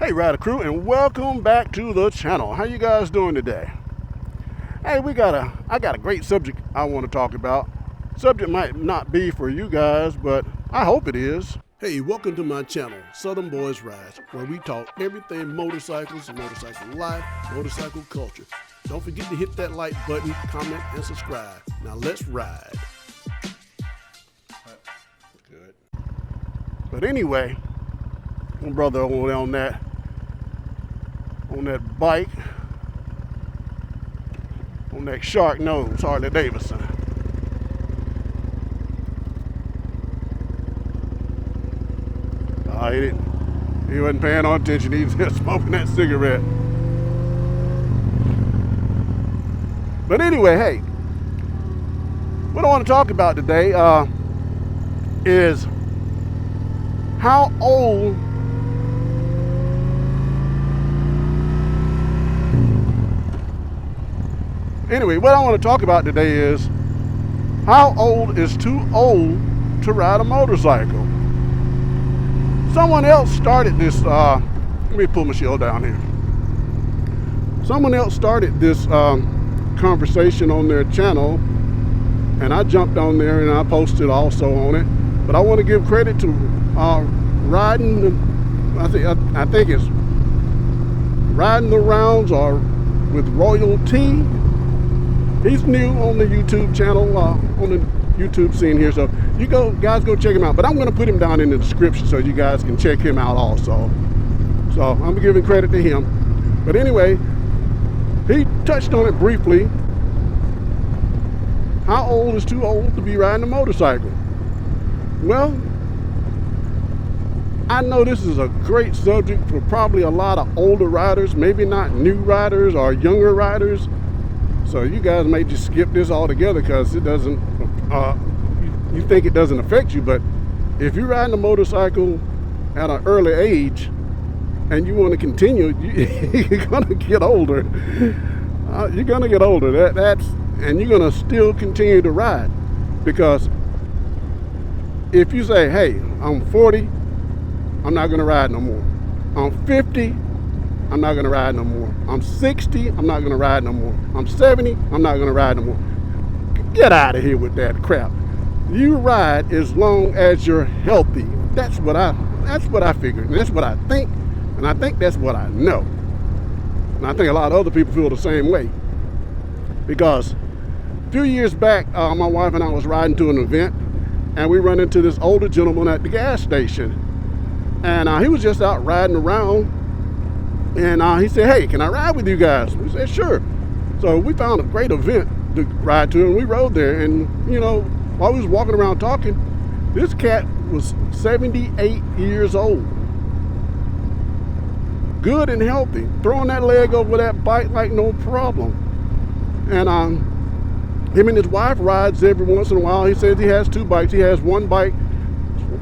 Hey Rider Crew, and welcome back to the channel. How you guys doing today? Hey, I got a great subject I want to talk about. Subject might not be for you guys, but I hope it is. Hey, welcome to my channel, Southern Boys Rides, where we talk everything motorcycles, motorcycle life, motorcycle culture. Don't forget to hit that like button, comment, and subscribe. Now let's ride. Good. But anyway, my brother over on that bike, on that shark nose, Harley Davidson. He wasn't paying no attention. He was just smoking that cigarette. But anyway, hey, what I want to talk about today is how old Anyway, what I want to talk about today is how old is too old to ride a motorcycle. Someone else started this, let me pull my shield down here. Someone else started this conversation on their channel, and I jumped on there and I posted also on it. But I want to give credit to riding, I think it's Riding the Rounds or with Royalty. He's new on the YouTube channel, on the YouTube scene here, so you guys go check him out. But I'm going to put him down in the description so you guys can check him out also. So I'm giving credit to him. But anyway, he touched on it briefly. How old is too old to be riding a motorcycle? Well, I know this is a great subject for probably a lot of older riders, maybe not new riders or younger riders. So you guys may just skip this altogether because it doesn't, you think it doesn't affect you, but if you're riding a motorcycle at an early age and you want to continue, you're going to get older. You're going to get older. And you're going to still continue to ride, because if you say, hey, I'm 40, I'm not going to ride no more. I'm 50, I'm not going to ride no more. I'm 60, I'm not going to ride no more. I'm 70, I'm not going to ride no more. Get out of here with that crap. You ride as long as you're healthy. That's what I figured, and that's what I think, and I think that's what I know. And I think a lot of other people feel the same way. Because a few years back, my wife and I was riding to an event, and we run into this older gentleman at the gas station. And he was just out riding around. And he said, hey, can I ride with you guys? We said, sure. So we found a great event to ride to, and we rode there. And, you know, while we was walking around talking, this cat was 78 years old. Good and healthy, throwing that leg over that bike like no problem. And him and his wife rides every once in a while. He says he has two bikes. He has one bike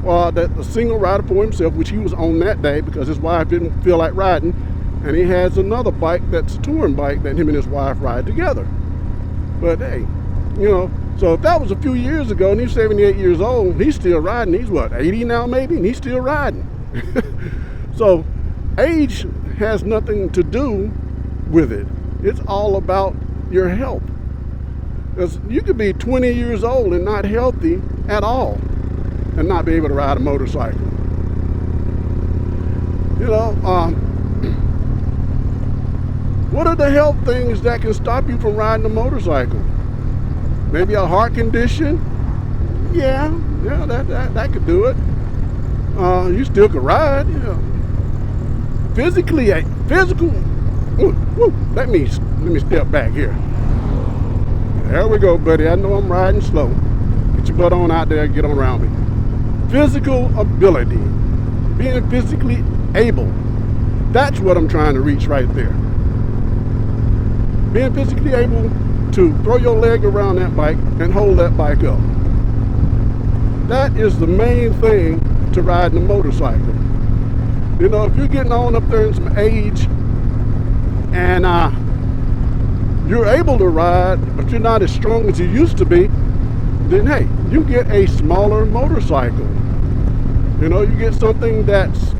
that's a single rider for himself, which he was on that day because his wife didn't feel like riding. And he has another bike that's a touring bike that him and his wife ride together. But hey, you know, so if that was a few years ago and he's 78 years old, he's still riding. He's what, 80 now maybe? And he's still riding. So age has nothing to do with it. It's all about your health. Because you could be 20 years old and not healthy at all and not be able to ride a motorcycle. You know, what are the health things that can stop you from riding a motorcycle? Maybe a heart condition? Yeah, that could do it. You still could ride, you know. Physical. Let me step back here. There we go, buddy. I know I'm riding slow. Get your butt on out there and get on around me. Physical ability, being physically able. That's what I'm trying to reach right there. Being physically able to throw your leg around that bike and hold that bike up. That is the main thing to riding a motorcycle. You know, if you're getting on up there in some age and you're able to ride, but you're not as strong as you used to be, then hey, you get a smaller motorcycle. You know, you get something that's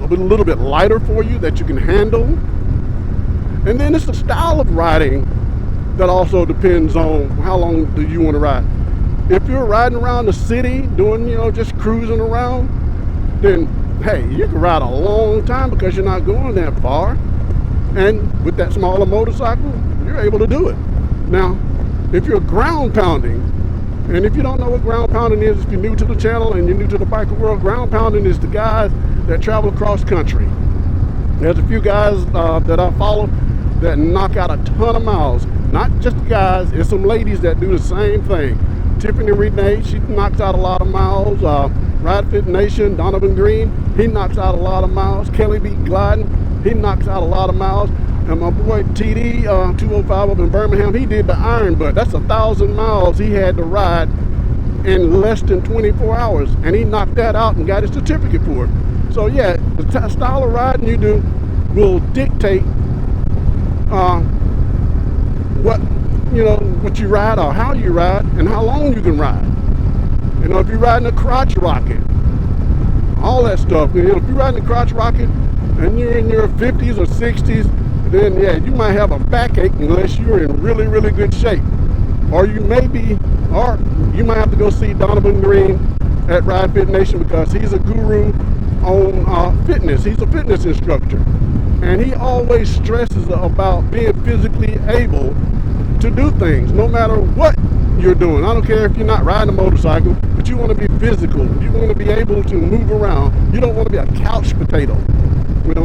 little bit lighter for you that you can handle. And then it's the style of riding that also depends on how long do you want to ride. If you're riding around the city doing, just cruising around, then hey, you can ride a long time because you're not going that far. And with that smaller motorcycle, you're able to do it. Now, if you're ground pounding, and if you don't know what ground pounding is, if you're new to the channel and you're new to the biker world, ground pounding is the guys that travel across country. There's a few guys that I follow that knock out a ton of miles. Not just guys, it's some ladies that do the same thing. Tiffany Renee, she knocks out a lot of miles. Ride Fit Nation, Donovan Green, he knocks out a lot of miles. Kelly B. Glyden, he knocks out a lot of miles. And my boy TD 205 up in Birmingham, he did the Iron Butt. That's 1,000 miles he had to ride in less than 24 hours. And he knocked that out and got his certificate for it. So yeah, the style of riding you do will dictate what you ride or how you ride and how long you can ride. If you're riding a crotch rocket, all that stuff. If you're riding a crotch rocket and you're in your 50s or 60s, then yeah, you might have a backache unless you're in really, really good shape. Or you might have to go see Donovan Green at Ride Fit Nation because he's a guru on fitness. He's a fitness instructor. And he always stresses about being physically able to do things, no matter what you're doing. I don't care if you're not riding a motorcycle, but you want to be physical. You want to be able to move around. You don't want to be a couch potato.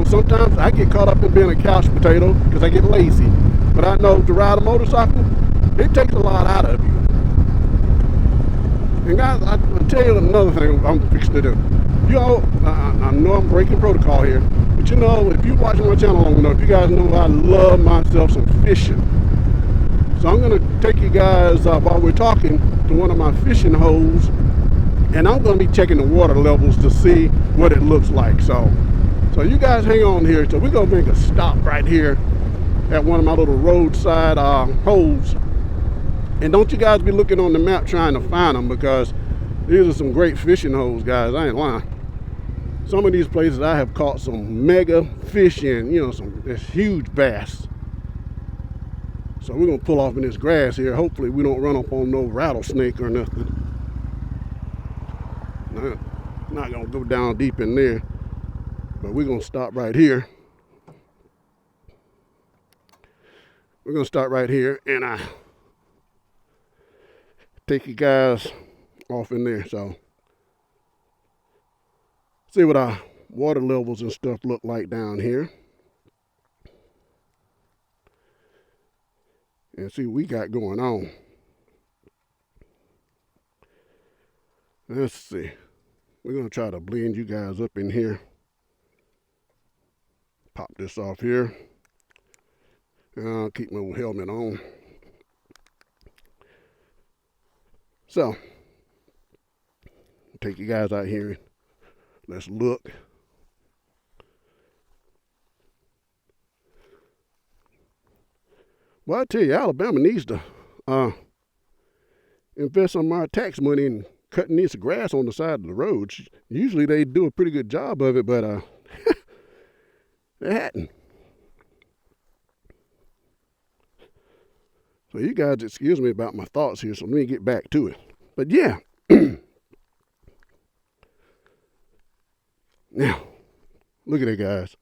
Sometimes I get caught up in being a couch potato because I get lazy. But I know to ride a motorcycle, it takes a lot out of you. And guys, I'll tell you another thing I'm fixing to do. I know I'm breaking protocol here, but if you watch my channel long enough, you guys know I love myself some fishing. So I'm going to take you guys, while we're talking, to one of my fishing holes, and I'm going to be checking the water levels to see what it looks like. So you guys hang on here. So we're going to make a stop right here at one of my little roadside holes. And don't you guys be looking on the map trying to find them, because these are some great fishing holes, guys. I ain't lying. Some of these places I have caught some mega fish in, this huge bass. So we're going to pull off in this grass here. Hopefully we don't run up on no rattlesnake or nothing. Not going to go down deep in there. But we're going to stop right here. We're going to start right here and take you guys off in there. So see what our water levels and stuff look like down here. And see what we got going on. Let's see. We're going to try to blend you guys up in here. Pop this off here. And I'll keep my helmet on. So, take you guys out here. Let's look. Well, I tell you, Alabama needs to invest some of our tax money in cutting this grass on the side of the roads. Usually they do a pretty good job of it, but they hadn't. So you guys excuse me about my thoughts here, so let me get back to it. But yeah. Now, look at it, guys.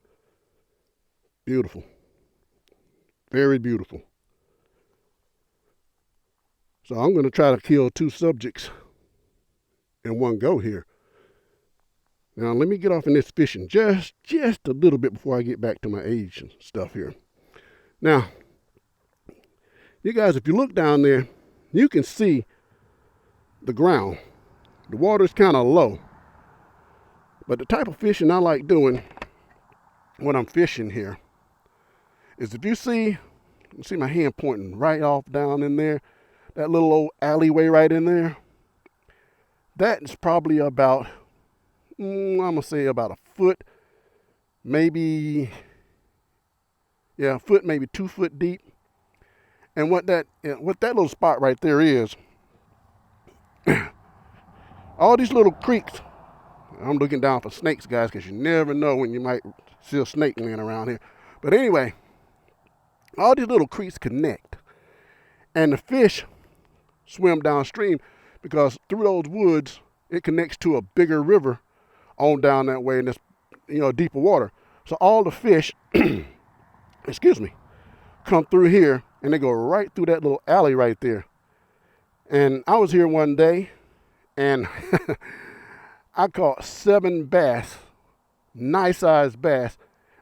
Beautiful. Very beautiful. So I'm going to try to kill two subjects in one go here. Now let me get off in this fishing just a little bit before I get back to my age and stuff here. Now, you guys, if you look down there, you can see the ground. The water's kind of low. But the type of fishing I like doing when I'm fishing here is if you see my hand pointing right off down in there, that little old alleyway right in there, that is probably about, I'm going to say about a foot, maybe, yeah, a foot, maybe 2 foot deep. And what that little spot right there is, all these little creeks I'm looking down for snakes, guys, because you never know when you might see a snake laying around here. But anyway, all these little creeks connect, and the fish swim downstream because through those woods, it connects to a bigger river on down that way, and it's, deeper water. So all the fish, excuse me, come through here, and they go right through that little alley right there. And I was here one day, and I caught 7 bass, nice sized bass,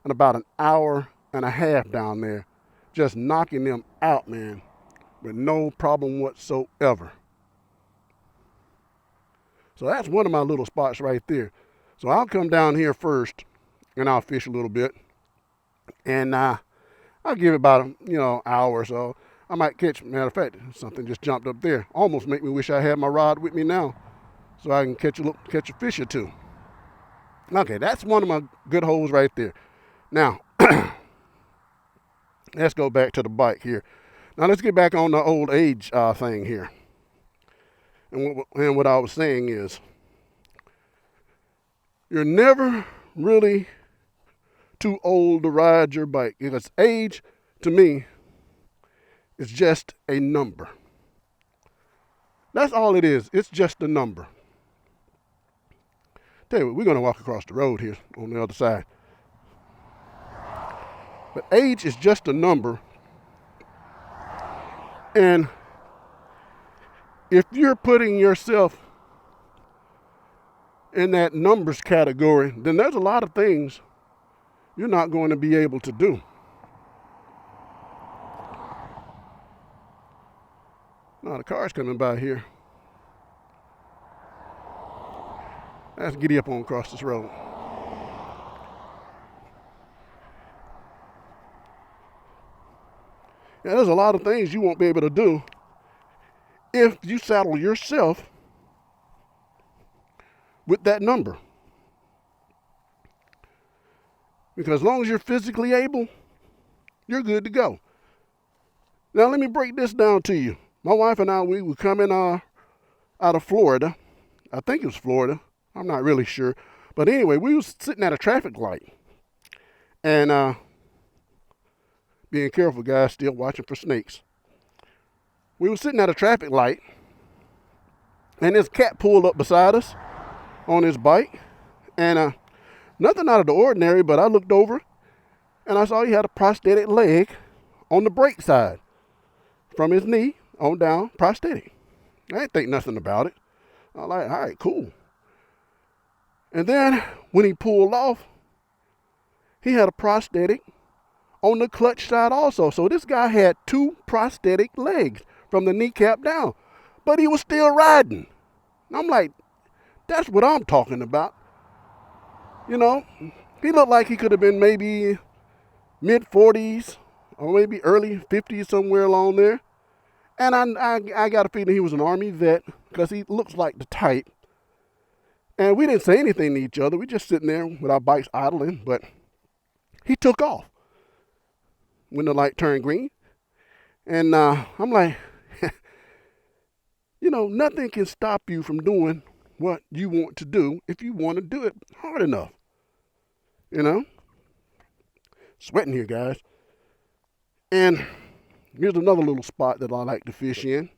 in about an hour and a half down there, just knocking them out, man, with no problem whatsoever. So that's one of my little spots right there. So I'll come down here first, and I'll fish a little bit, and I'll give it about hour or so. I might catch, matter of fact, something just jumped up there. Almost make me wish I had my rod with me now, so I can catch a fish or two. Okay, that's one of my good holes right there. Now, let's go back to the bike here. Now let's get back on the old age thing here. And what I was saying is, you're never really too old to ride your bike, because age, to me, is just a number. That's all it is. It's just a number. Tell you what, we're going to walk across the road here on the other side. But age is just a number. And if you're putting yourself in that numbers category, then there's a lot of things you're not going to be able to do. Now the car's coming by here. Let's giddy up on across this road. Yeah, there's a lot of things you won't be able to do if you saddle yourself with that number. Because as long as you're physically able, you're good to go. Now let me break this down to you. My wife and I, we were coming out of Florida. I think it was Florida. I'm not really sure. But anyway, we was sitting at a traffic light. And being careful, guys, still watching for snakes. We were sitting at a traffic light, and this cat pulled up beside us on his bike. And nothing out of the ordinary, but I looked over, and I saw he had a prosthetic leg on the brake side. From his knee on down, prosthetic. I didn't think nothing about it. I was like, all right, cool. And then when he pulled off, he had a prosthetic on the clutch side also. So this guy had 2 prosthetic legs from the kneecap down, but he was still riding. And I'm like, that's what I'm talking about. He looked like he could have been maybe mid-40s or maybe early 50s, somewhere along there. And I got a feeling he was an Army vet, because he looks like the type. And we didn't say anything to each other. We just sitting there with our bikes idling, but he took off when the light turned green. And I'm like, nothing can stop you from doing what you want to do if you want to do it hard enough. Sweating here, guys. And here's another little spot that I like to fish in.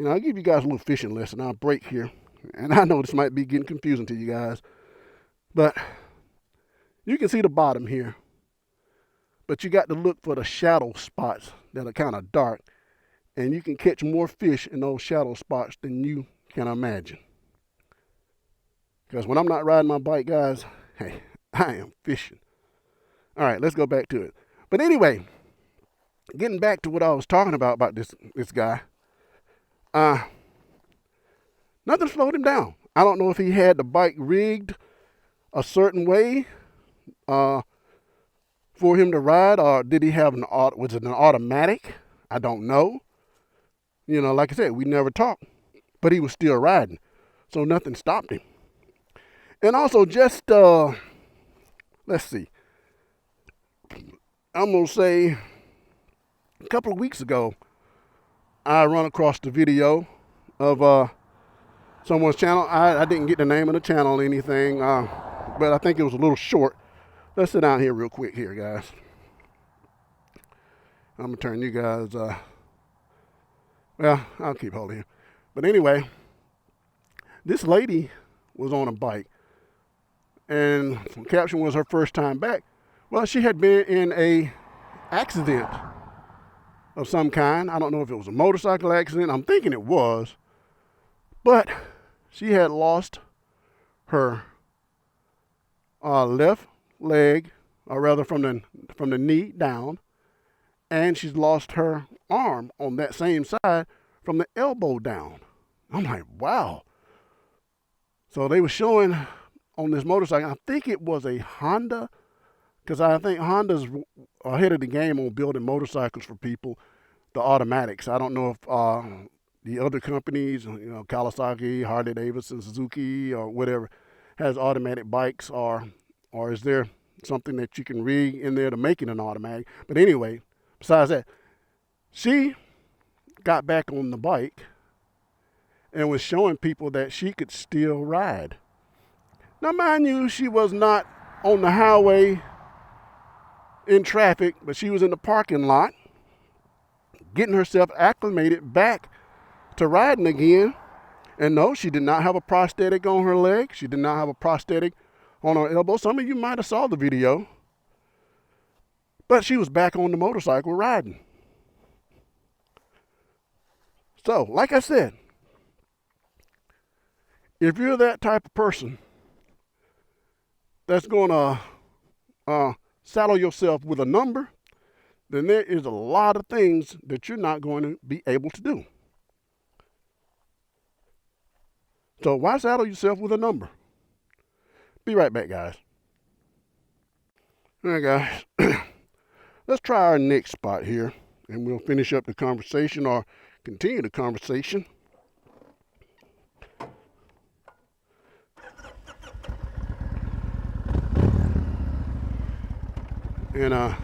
I'll give you guys a little fishing lesson. I'll break here. And I know this might be getting confusing to you guys, but you can see the bottom here. But you got to look for the shadow spots that are kind of dark, and you can catch more fish in those shadow spots than you can imagine. Because when I'm not riding my bike, guys, hey, I am fishing. All right, let's go back to it. But anyway, getting back to what I was talking about this guy, nothing slowed him down. I don't know if he had the bike rigged a certain way for him to ride, or did he have was it an automatic? I don't know. Like I said, we never talked, but he was still riding, so nothing stopped him. And also, just let's see, I'm gonna say a couple of weeks ago, I run across the video of someone's channel. I didn't get the name of the channel or anything, but I think it was a little short. Let's sit down here real quick here, guys. I'm gonna turn you guys, well, I'll keep holding here. But anyway, this lady was on a bike, and the caption was her first time back. Well, she had been in a accident of some kind. I don't know if it was a motorcycle accident. I'm thinking it was. But she had lost her left leg, or rather from the knee down, and she's lost her arm on that same side from the elbow down. I'm like, wow. So they were showing on this motorcycle, I think it was a Honda, because I think Honda's ahead of the game on building motorcycles for people, the automatics. I don't know if the other companies, Kawasaki, Harley Davidson, Suzuki, or whatever, has automatic bikes, or is there something that you can rig in there to make it an automatic? But anyway, besides that, she got back on the bike and was showing people that she could still ride. Now, mind you, she was not on the highway in traffic, but she was in the parking lot getting herself acclimated back to riding again. And no, she did not have a prosthetic on her leg. She did not have a prosthetic on her elbow. Some of you might have saw the video, but she was back on the motorcycle riding. So, like I said, if you're that type of person that's going to saddle yourself with a number, then there is a lot of things that you're not going to be able to do. So why saddle yourself with a number? Be right back, guys. All right, guys. Let's try our next spot here, and we'll finish up the conversation or continue the conversation. And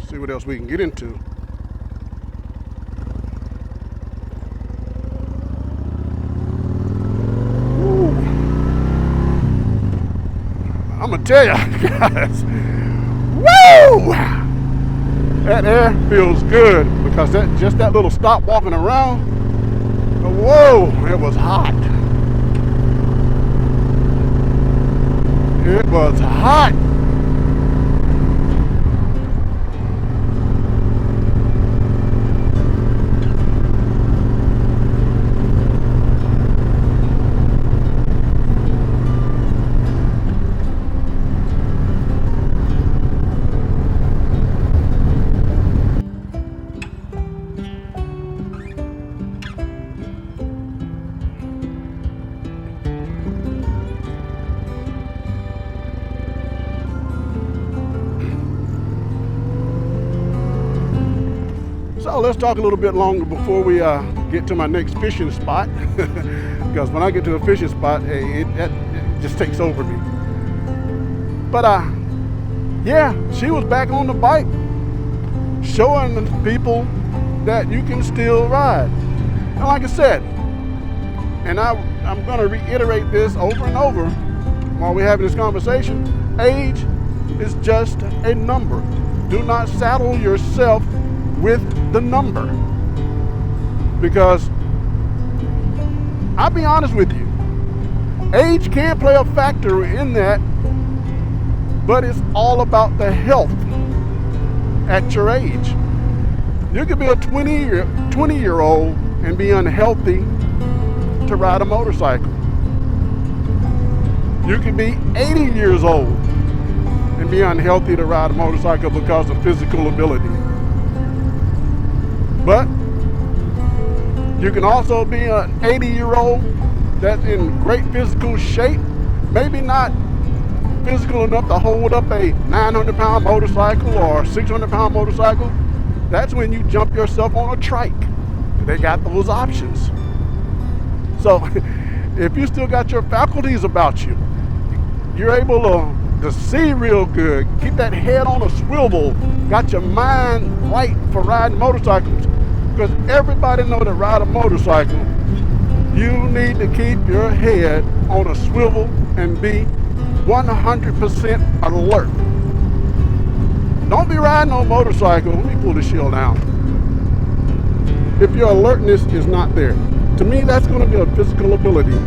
see what else we can get into. Ooh. I'm gonna tell you guys, woo! That air feels good, because that little stop walking around, whoa, it was hot. It was hot. So let's talk a little bit longer before we get to my next fishing spot, because when I get to a fishing spot, it just takes over me. But yeah, she was back on the bike, showing people that you can still ride. And like I said, and I'm going to reiterate this over and over while we're having this conversation, age is just a number. Do not saddle yourself with the number, because I'll be honest with you, age can play a factor in that, but it's all about the health at your age. You could be a 20-year-old and be unhealthy to ride a motorcycle. You could be 80 years old and be unhealthy to ride a motorcycle because of physical ability. But you can also be an 80-year-old that's in great physical shape, maybe not physical enough to hold up a 900-pound motorcycle or a 600-pound motorcycle. That's when you jump yourself on a trike. They got those options. So if you still got your faculties about you, you're able to see real good, keep that head on a swivel, got your mind right for riding motorcycles, because everybody know that ride a motorcycle You need to keep your head on a swivel and be 100% alert. Don't be riding on a motorcycle. Let me pull the shield down. If your alertness is not there, to me, that's going to be a physical ability.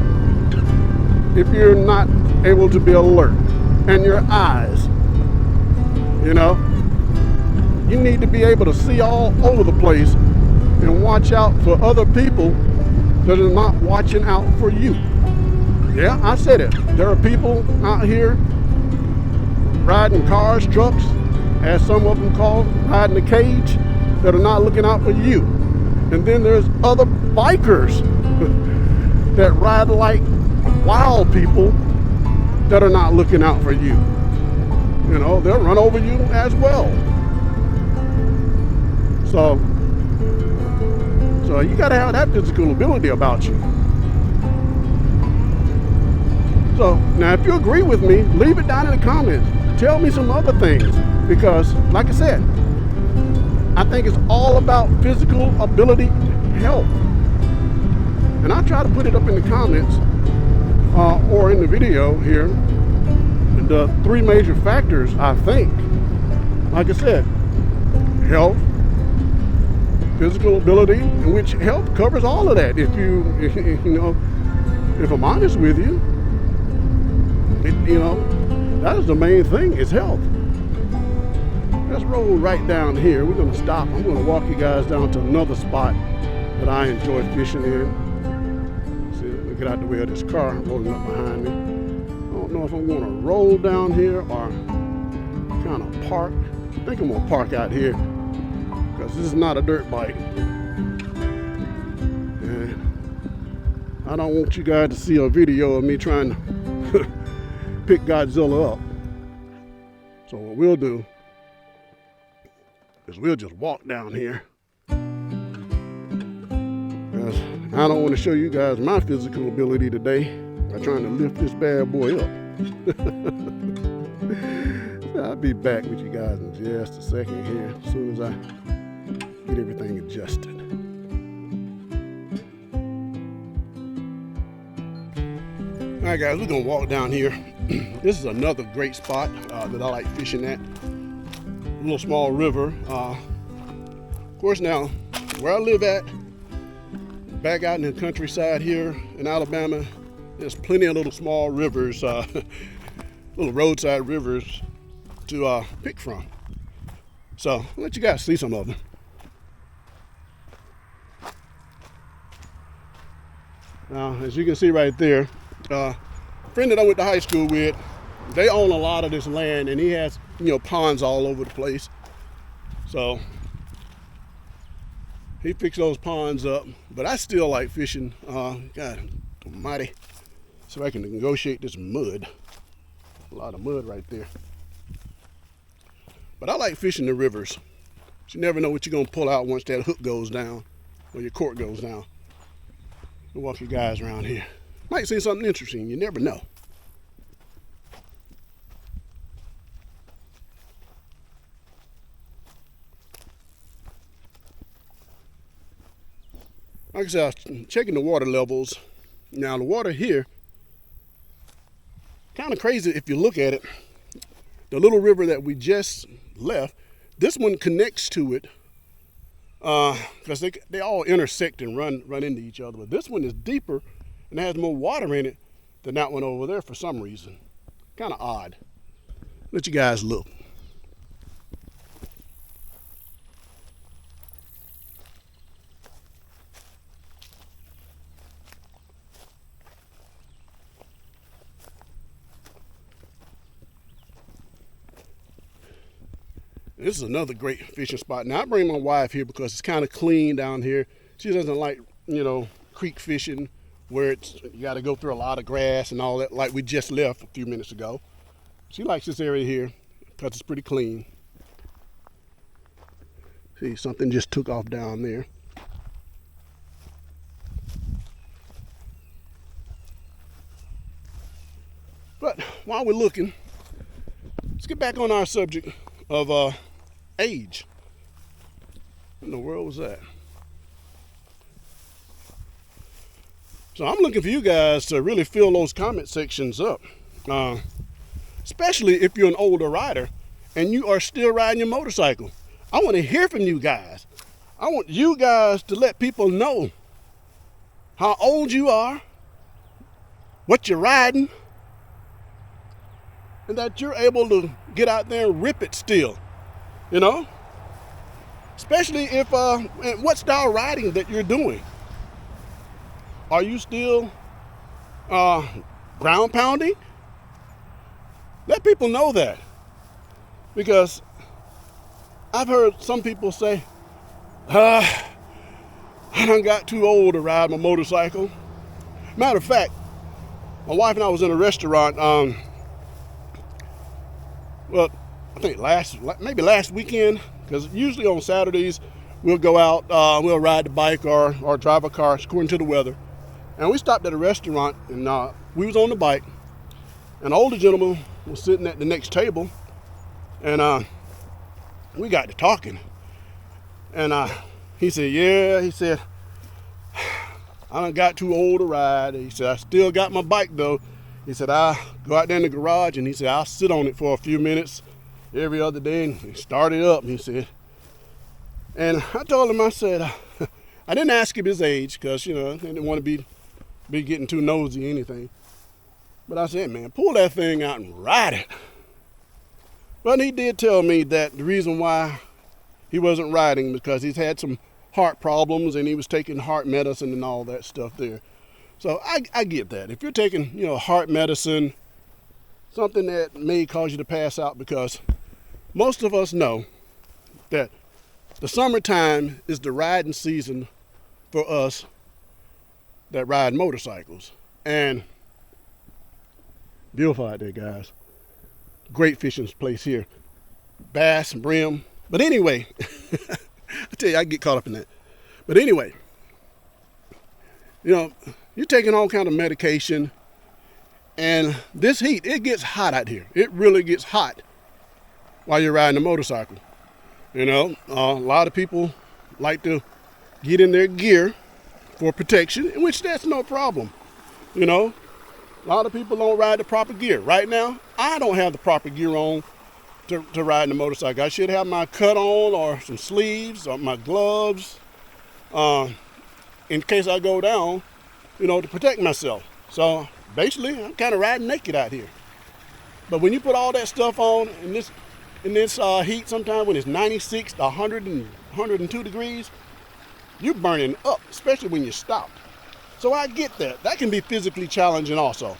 If you're not able to be alert, and your eyes, you need to be able to see all over the place and watch out for other people that are not watching out for you. Yeah, I said it. There are people out here riding cars, trucks, as some of them call riding a cage, that are not looking out for you. And then there's other bikers that ride like wild people that are not looking out for you. They'll run over you as well. So you got to have that physical ability about you. So now if you agree with me, leave it down in the comments. Tell me some other things, because like I said, I think it's all about physical ability, health. And I try to put it up in the comments or in the video here, the 3 major factors, I think. Like I said, health, physical ability, which health covers all of that. If I'm honest with you, that is the main thing, is health. Let's roll right down here. We're going to stop. I'm going to walk you guys down to another spot that I enjoy fishing in. See, let me get out the way of this car rolling up behind me. I don't know if I'm going to roll down here or kind of park. I think I'm going to park out here, because this is not a dirt bike. And I don't want you guys to see a video of me trying to pick Godzilla up. So what we'll do is we'll just walk down here, because I don't want to show you guys my physical ability today by trying to lift this bad boy up. I'll be back with you guys in just a second here, as soon as I get everything adjusted. All right, guys, we're gonna walk down here. This is another great spot that I like fishing at. A little small river. Of course, now where I live at, back out in the countryside here in Alabama, there's plenty of little small rivers, little roadside rivers to pick from. So I'll let you guys see some of them. Now, as you can see right there, a friend that I went to high school with, they own a lot of this land, and he has, ponds all over the place. So he fixed those ponds up, but I still like fishing. God almighty, so I can negotiate this mud. A lot of mud right there. But I like fishing the rivers. You never know what you're gonna pull out once that hook goes down or your cork goes down. I'll walk you guys around here. Might see something interesting, you never know. Like I said, I was checking the water levels. Now the water here, kind of crazy if you look at it. The little river that we just left, this one connects to it because they all intersect and run into each other. But this one is deeper and has more water in it than that one over there for some reason. Kind of odd. Let you guys look. This is another great fishing spot. Now I bring my wife here because it's kind of clean down here. She doesn't like, creek fishing where you got to go through a lot of grass and all that, like we just left a few minutes ago. She likes this area here because it's pretty clean. See, something just took off down there. But while we're looking, let's get back on our subject of age. What in the world was that? So I'm looking for you guys to really fill those comment sections up, especially if you're an older rider and you are still riding your motorcycle. I want to hear from you guys. I want you guys to let people know how old you are, what you're riding, and that you're able to get out there and rip it still, you know? Especially if, and what style riding that you're doing. Are you still ground pounding? Let people know that. Because I've heard some people say, I done got too old to ride my motorcycle. Matter of fact, my wife and I was in a restaurant, well, I think maybe last weekend, because usually on Saturdays we'll go out, we'll ride the bike or drive a car according to the weather. And we stopped at a restaurant, and we was on the bike. An older gentleman was sitting at the next table, and we got to talking. And he said, yeah, he said, I done got too old to ride. He said, I still got my bike though. He said, I go out there in the garage, and he said, I'll sit on it for a few minutes every other day and start it up, he said. And I told him, I said, I didn't ask him his age because, you know, I didn't want to be getting too nosy or anything. But I said, man, pull that thing out and ride it. But he did tell me that the reason why he wasn't riding because he's had some heart problems and he was taking heart medicine and all that stuff there. So I get that. If you're taking, you know, heart medicine, something that may cause you to pass out, because most of us know that the summertime is the riding season for us that ride motorcycles. And beautiful out there, guys. Great fishing place here. Bass, brim. But anyway, I tell you, I get caught up in that. But anyway, you know, you're taking all kind of medication, and this heat, it gets hot out here. It really gets hot while you're riding a motorcycle. You know, a lot of people like to get in their gear for protection, in which that's no problem. You know, a lot of people don't ride the proper gear. Right now, I don't have the proper gear on to ride the motorcycle. I should have my cut on or some sleeves or my gloves in case I go down, you know, to protect myself. So basically, I'm kind of riding naked out here. But when you put all that stuff on in this heat, sometimes when it's 96 to 100 and 102 degrees, you're burning up, especially when you stop. So I get that. That can be physically challenging also.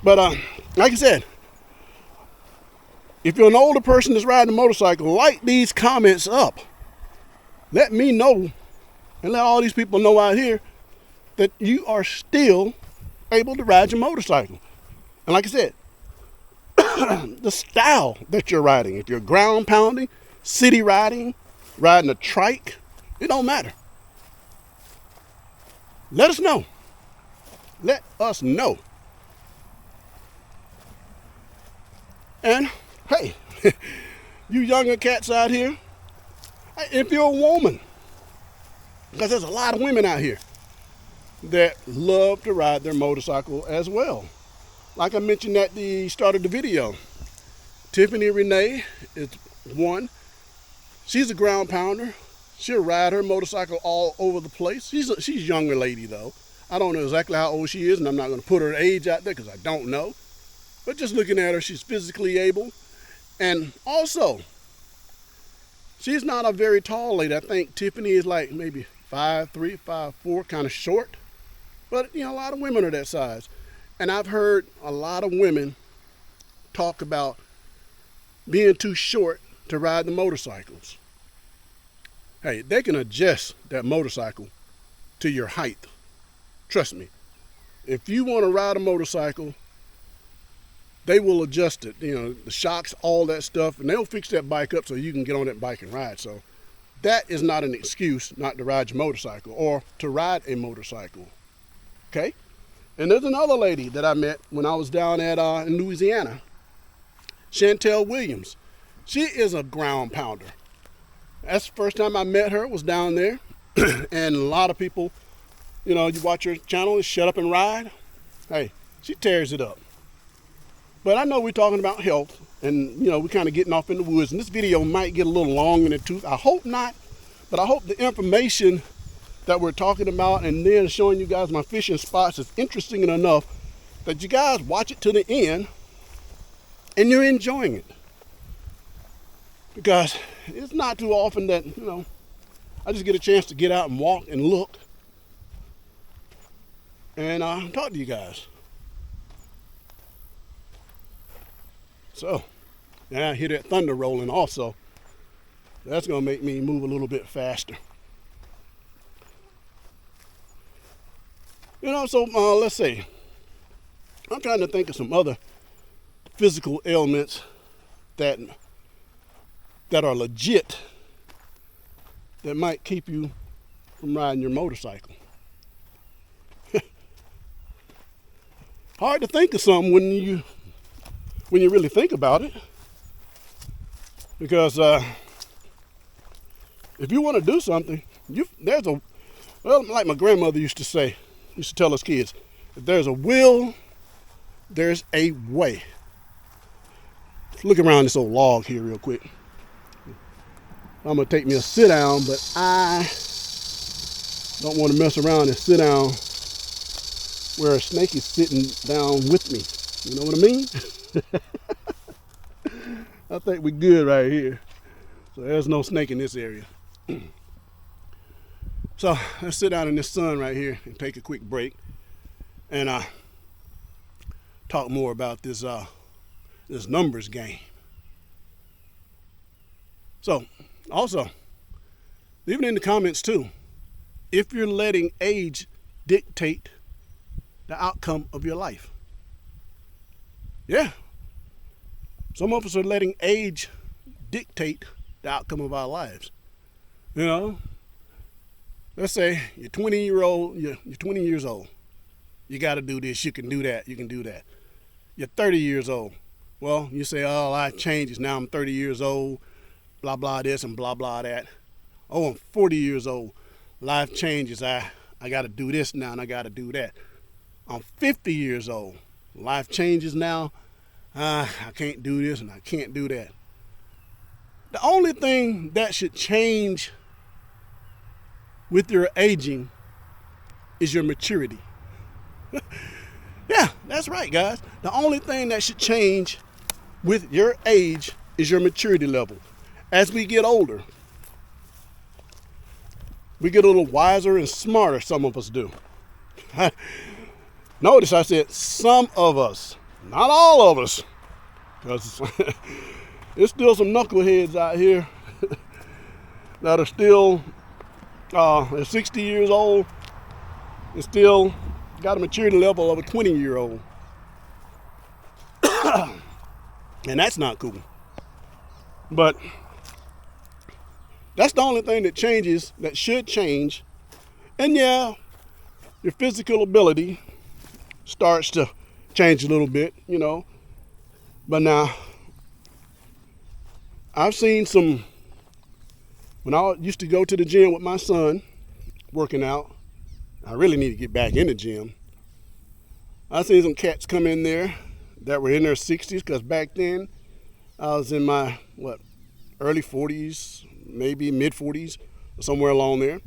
But like I said, if you're an older person that's riding a motorcycle, light these comments up. Let me know, and let all these people know out here that you are still able to ride your motorcycle. And like I said, the style that you're riding, if you're ground pounding, city riding, riding a trike, it don't matter. Let us know. Let us know. And hey, you younger cats out here, if you're a woman, because there's a lot of women out here that love to ride their motorcycle as well. Like I mentioned at the start of the video, Tiffany Renee is one. She's a ground pounder. She'll ride her motorcycle all over the place. She's a younger lady though. I don't know exactly how old she is, and I'm not going to put her age out there because I don't know. But just looking at her, she's physically able. And also, she's not a very tall lady. I think Tiffany is like maybe 5'3", 5'4", kind of short. But, you know, a lot of women are that size. And I've heard a lot of women talk about being too short to ride the motorcycles. Hey, they can adjust that motorcycle to your height. Trust me. If you want to ride a motorcycle, they will adjust it, you know, the shocks, all that stuff, and they'll fix that bike up so you can get on that bike and ride. So that is not an excuse not to ride your motorcycle or to ride a motorcycle, okay? And there's another lady that I met when I was down at in Louisiana, Chantel Williams. She is a ground pounder. That's the first time I met her, was down there. And a lot of people, you know, you watch her channel and Shut Up and Ride. Hey, she tears it up. But I know we're talking about health, and you know, we're kind of getting off in the woods, and this video might get a little long in the tooth. I hope not, but I hope the information that we're talking about and then showing you guys my fishing spots is interesting enough that you guys watch it to the end and you're enjoying it. Because it's not too often that, you know, I just get a chance to get out and walk and look and talk to you guys. So, yeah, I hear that thunder rolling also. That's gonna make me move a little bit faster. You know, so let's see. I'm trying to think of some other physical ailments that are legit that might keep you from riding your motorcycle. Hard to think of some when you really think about it. Because if you want to do something, well, like my grandmother used to tell us kids, if there's a will, there's a way. Let's look around this old log here real quick. I'm gonna take me a sit down, but I don't want to mess around and sit down where a snake is sitting down with me. You know what I mean? I think we're good right here. So there's no snake in this area. So let's sit down in this sun right here and take a quick break and talk more about this numbers game. So also, leave it in the comments too, if you're letting age dictate the outcome of your life. Yeah. Some of us are letting age dictate the outcome of our lives. You know, let's say you're 20 years old. You got to do this. You can do that. You can do that. You're 30 years old. Well, you say, oh, life changes. Now I'm 30 years old. Blah, blah, this and blah, blah, that. Oh, I'm 40 years old. Life changes. I got to do this now and I got to do that. I'm 50 years old. Life changes now. I can't do this and I can't do that. The only thing that should change with your aging is your maturity. Yeah, that's right, guys. The only thing that should change with your age is your maturity level. As we get older, we get a little wiser and smarter, some of us do. Notice I said some of us, not all of us, because there's still some knuckleheads out here that are still they're 60 years old and still got a maturity level of a 20-year-old. And that's not cool. But that's the only thing that changes, that should change. And yeah, your physical ability starts to change a little bit, you know. But now, I've seen some, when I used to go to the gym with my son, working out, I really need to get back in the gym. I've seen some cats come in there that were in their 60s, because back then I was in my, early 40s, maybe mid 40s, somewhere along there.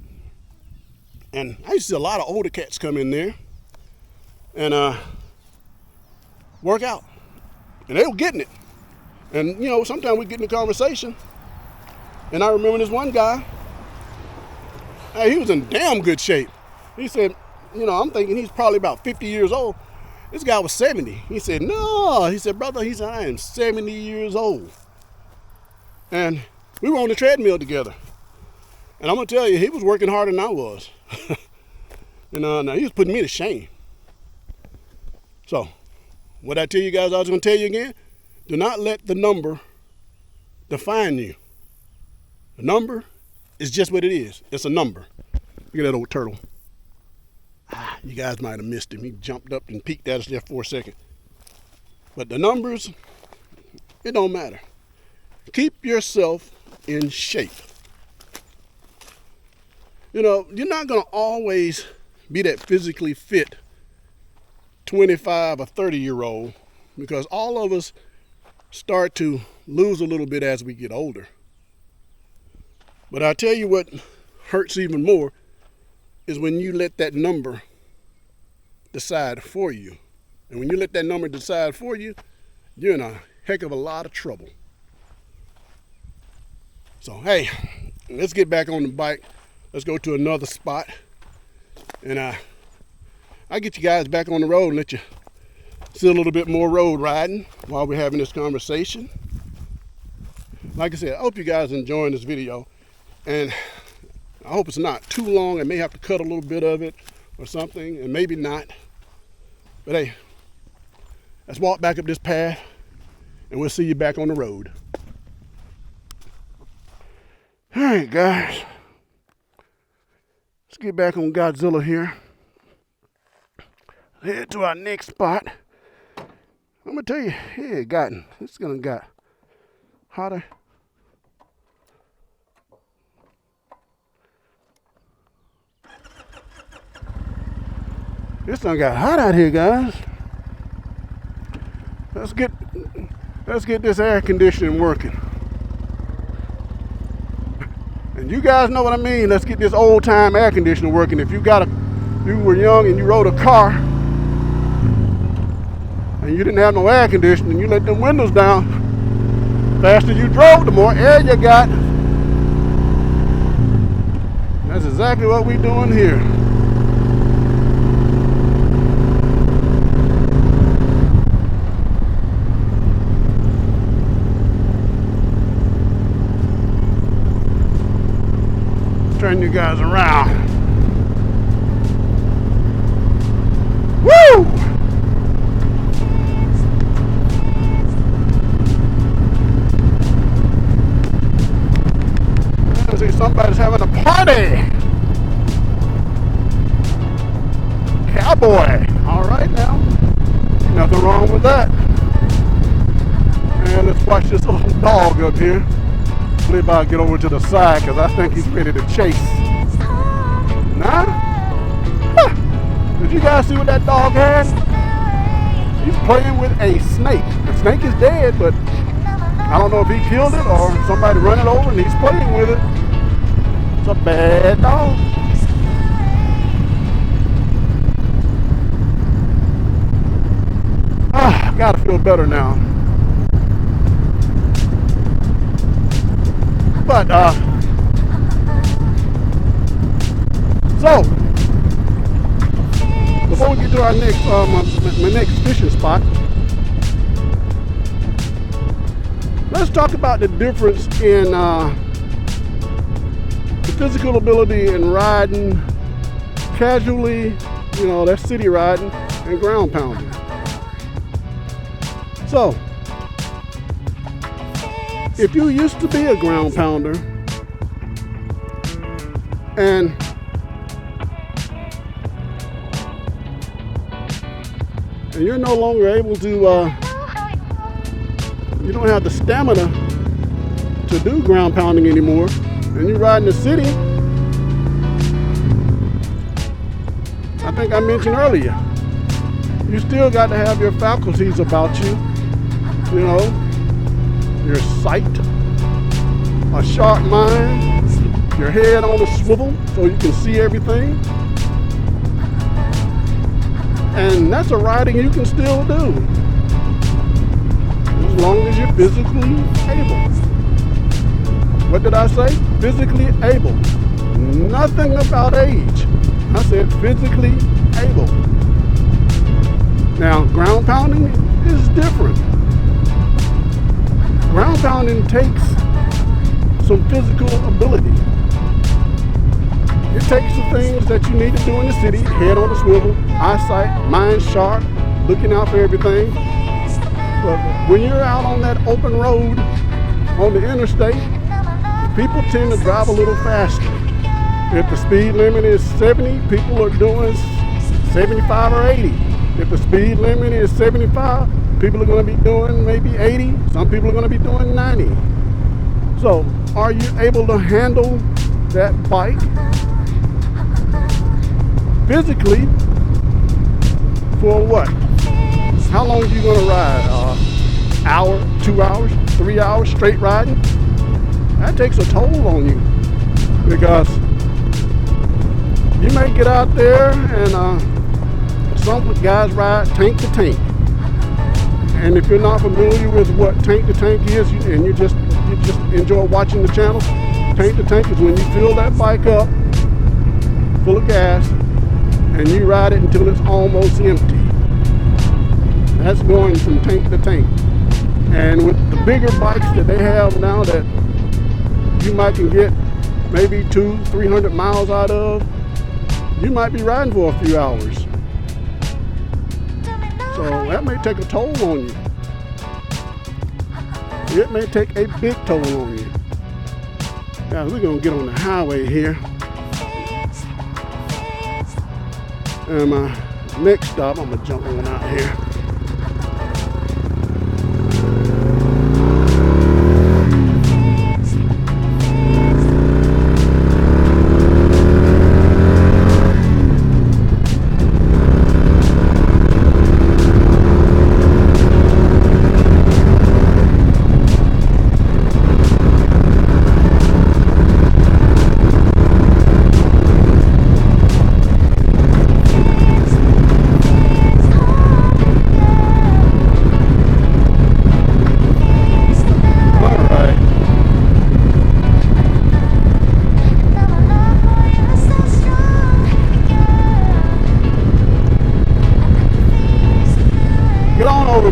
And I used to see a lot of older cats come in there and work out. And they were getting it. And, you know, sometimes we get in a conversation. And I remember this one guy, he was in damn good shape. He said, you know, I'm thinking he's probably about 50 years old. This guy was 70. He said, no. He said, brother, he said, I am 70 years old. And we were on the treadmill together. And I'm going to tell you, he was working harder than I was. And he was putting me to shame. So, what I tell you guys, I was going to tell you again, do not let the number define you. The number is just what it is. It's a number. Look at that old turtle. You guys might have missed him. He jumped up and peeked at us there for a second. But the numbers, it don't matter. Keep yourself in shape. You know, you're not going to always be that physically fit 25 or 30-year-old, because all of us start to lose a little bit as we get older. But I tell you what hurts even more is when you let that number decide for you. And when you let that number decide for you, you're in a heck of a lot of trouble. So, hey, let's get back on the bike. Let's go to another spot. And I'll get you guys back on the road and let you see a little bit more road riding while we're having this conversation. Like I said, I hope you guys are enjoying this video. And I hope it's not too long. I may have to cut a little bit of it or something, and maybe not. But hey, let's walk back up this path, and we'll see you back on the road. All right, guys. Let's get back on Godzilla here. Head to our next spot. I'm gonna tell you, it's gonna got hotter. It's done got hot out here, guys. Let's get this air conditioning working. And you guys know what I mean. Let's get this old time air conditioner working. If you were young and you rode a car and you didn't have no air conditioning, you let them windows down. The faster you drove, the more air you got. That's exactly what we're doing here. Turn you guys around. Woo! I see somebody's having a party. Cowboy. All right now. Nothing wrong with that. And let's watch this little dog up here. I believe I'll get over to the side because I think he's ready to chase. Nah? Huh. Did you guys see what that dog has? He's playing with a snake. The snake is dead, but I don't know if he killed it or somebody run it over and he's playing with it. It's a bad dog. I gotta feel better now. But, so, before we get to our next, my next fishing spot, let's talk about the difference in the physical ability in riding casually, you know, that's city riding, and ground pounding. So, if you used to be a ground pounder and you're no longer able to, you don't have the stamina to do ground pounding anymore, and you ride in the city, I think I mentioned earlier, you still got to have your faculties about you, you know, your sight, a sharp mind, your head on a swivel so you can see everything. And that's a riding you can still do, as long as you're physically able. What did I say? Physically able. Nothing about age. I said physically able. Now, ground pounding is different. Ground pounding takes some physical ability. It takes the things that you need to do in the city, head on the swivel, eyesight, mind sharp, looking out for everything. But when you're out on that open road, on the interstate, people tend to drive a little faster. If the speed limit is 70, people are doing 75 or 80. If the speed limit is 75, people are going to be doing maybe 80. Some people are going to be doing 90. So, are you able to handle that bike physically for what? How long are you gonna ride? Hour, 2 hours, 3 hours straight riding? That takes a toll on you, because you may get out there and some guys ride tank to tank. And if you're not familiar with what tank to tank is, and you just enjoy watching the channel, tank to tank is when you fill that bike up full of gas and you ride it until it's almost empty. That's going from tank to tank. And with the bigger bikes that they have now that you might can get maybe 200-300 miles out of, you might be riding for a few hours. So that may take a toll on you. It may take a big toll on you. Now we're gonna get on the highway here. And my next stop, I'm gonna jump on out here.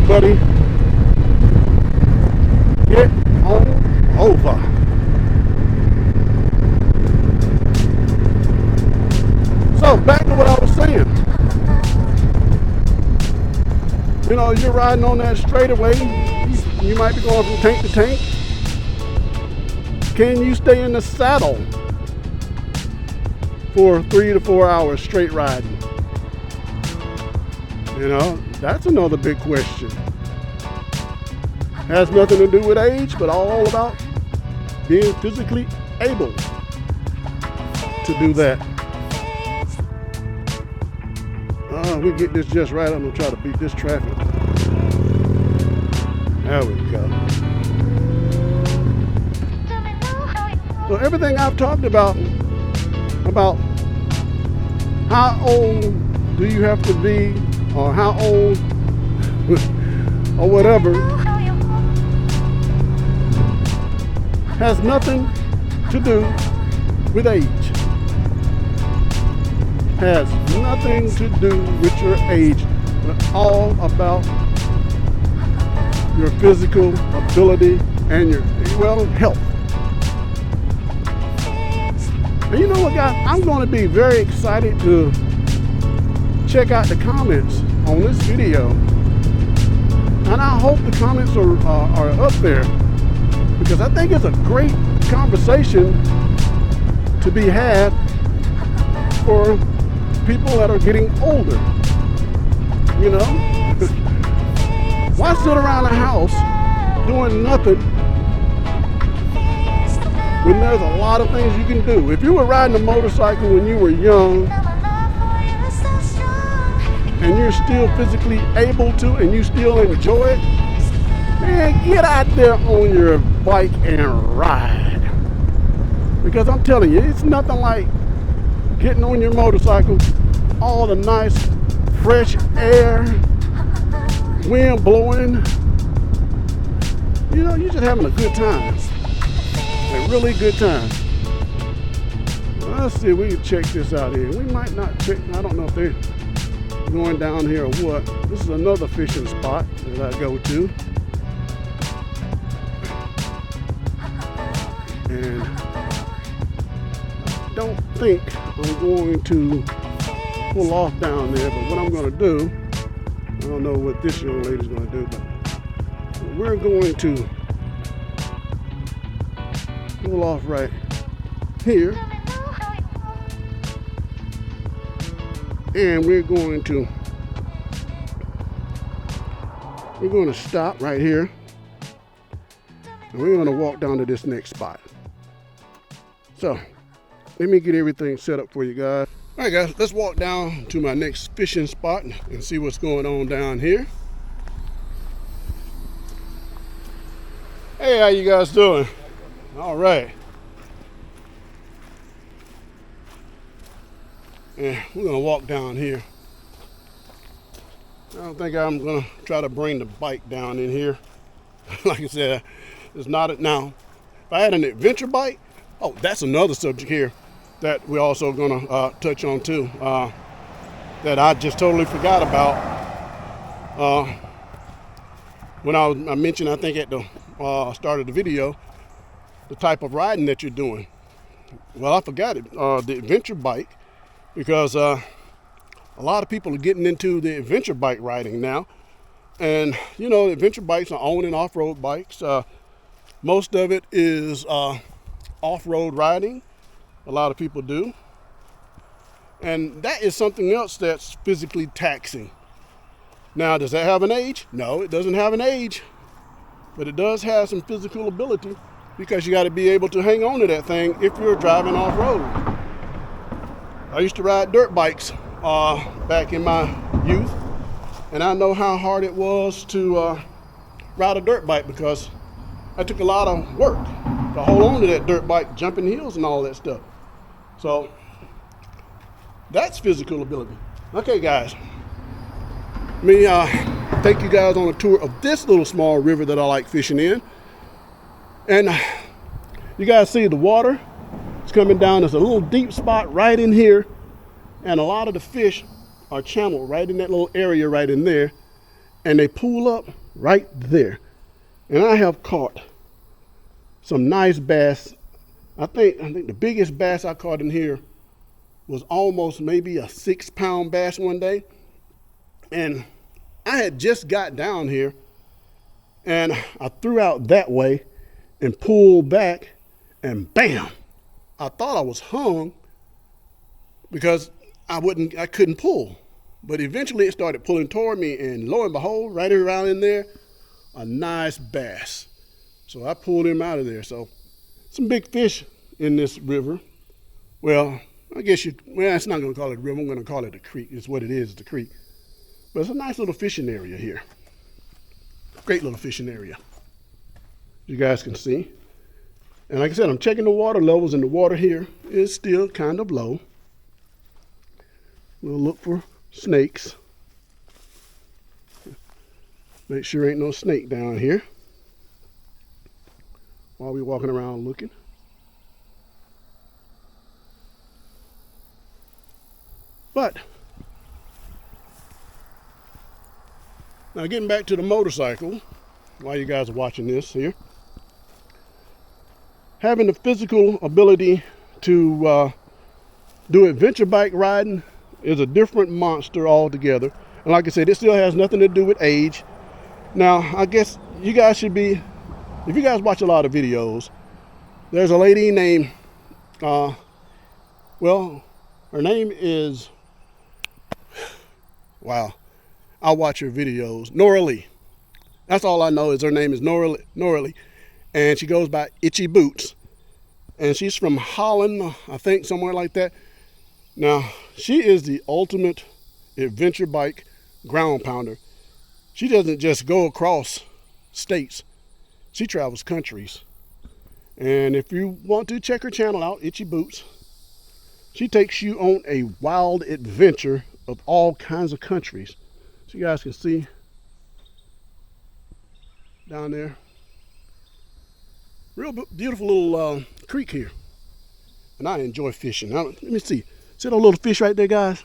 Buddy, get on over. So back to what I was saying. You know, you're riding on that straightaway. You might be going from tank to tank. Can you stay in the saddle for 3 to 4 hours straight riding? You know, that's another big question. Has nothing to do with age, but all about being physically able to do that. We get this just right. I'm gonna try to beat this traffic. There we go. So everything I've talked about how old do you have to be, or how old or whatever, has nothing to do with age. Has nothing to do with your age, but all about your physical ability and your, well, health. And you know what, guys? I'm going to be very excited to check out the comments on this video, and I hope the comments are up there, because I think it's a great conversation to be had for people that are getting older. You know, why sit around the house doing nothing when there's a lot of things you can do? If you were riding a motorcycle when you were young and you're still physically able to, and you still enjoy it, man, get out there on your bike and ride. Because I'm telling you, it's nothing like getting on your motorcycle, all the nice fresh air, wind blowing. You know, you're just having a good time. A really good time. Let's see if we can check this out here. We might not check, I don't know if they're going down here or what. This is another fishing spot that I go to. And I don't think I'm going to pull off down there, but what I'm going to do, I don't know what this young lady's going to do, but we're going to pull off right here, and we're going to stop right here, and we're going to walk down to this next spot. So let me get everything set up for you guys. All right, guys, let's walk down to my next fishing spot and see what's going on down here. Hey, how you guys doing? All right. And we're gonna walk down here. I don't think I'm gonna try to bring the bike down in here. Like I said, it's not now. If I had an adventure bike, oh, that's another subject here that we're also gonna touch on too. That I just totally forgot about. When I mentioned, I think at the start of the video, the type of riding that you're doing. Well, I forgot it. The adventure bike, because a lot of people are getting into the adventure bike riding now. And, you know, adventure bikes are on and off-road bikes. Most of it is off-road riding. A lot of people do. And that is something else that's physically taxing. Now, does that have an age? No, it doesn't have an age. But it does have some physical ability, because you got to be able to hang on to that thing if you're driving off-road. I used to ride dirt bikes back in my youth, and I know how hard it was to ride a dirt bike, because I took a lot of work to hold on to that dirt bike, jumping hills and all that stuff. So that's physical ability. Okay, guys, let me take you guys on a tour of this little small river that I like fishing in. And you guys see the water? It's coming down. There's a little deep spot right in here, and a lot of the fish are channeled right in that little area right in there, and they pool up right there. And I have caught some nice bass. I think the biggest bass I caught in here was almost maybe a 6-pound bass one day. And I had just got down here, and I threw out that way and pulled back, and bam, I thought I was hung because I couldn't pull. But eventually it started pulling toward me, and lo and behold, right around in there, a nice bass. So I pulled him out of there. So some big fish in this river. Well, I guess it's not going to call it a river. I'm going to call it a creek. It's what it is, the creek. But it's a nice little fishing area here. Great little fishing area. You guys can see. And like I said, I'm checking the water levels, and the water here is still kind of low. We'll look for snakes. Make sure ain't no snake down here while we're walking around looking. But now, getting back to the motorcycle, while you guys are watching this here, having the physical ability to do adventure bike riding is a different monster altogether. And like I said, it still has nothing to do with age. Now, I guess you guys should be, if you guys watch a lot of videos, there's a lady named, well, her name is, wow, I watch her videos, Nora Lee. That's all I know is her name is Nora Lee. And she goes by Itchy Boots. And she's from Holland, I think, somewhere like that. Now, she is the ultimate adventure bike ground pounder. She doesn't just go across states. She travels countries. And if you want to check her channel out, Itchy Boots, she takes you on a wild adventure of all kinds of countries. So you guys can see down there. Real beautiful little creek here. And I enjoy fishing. Now, let me see. See those little fish right there, guys?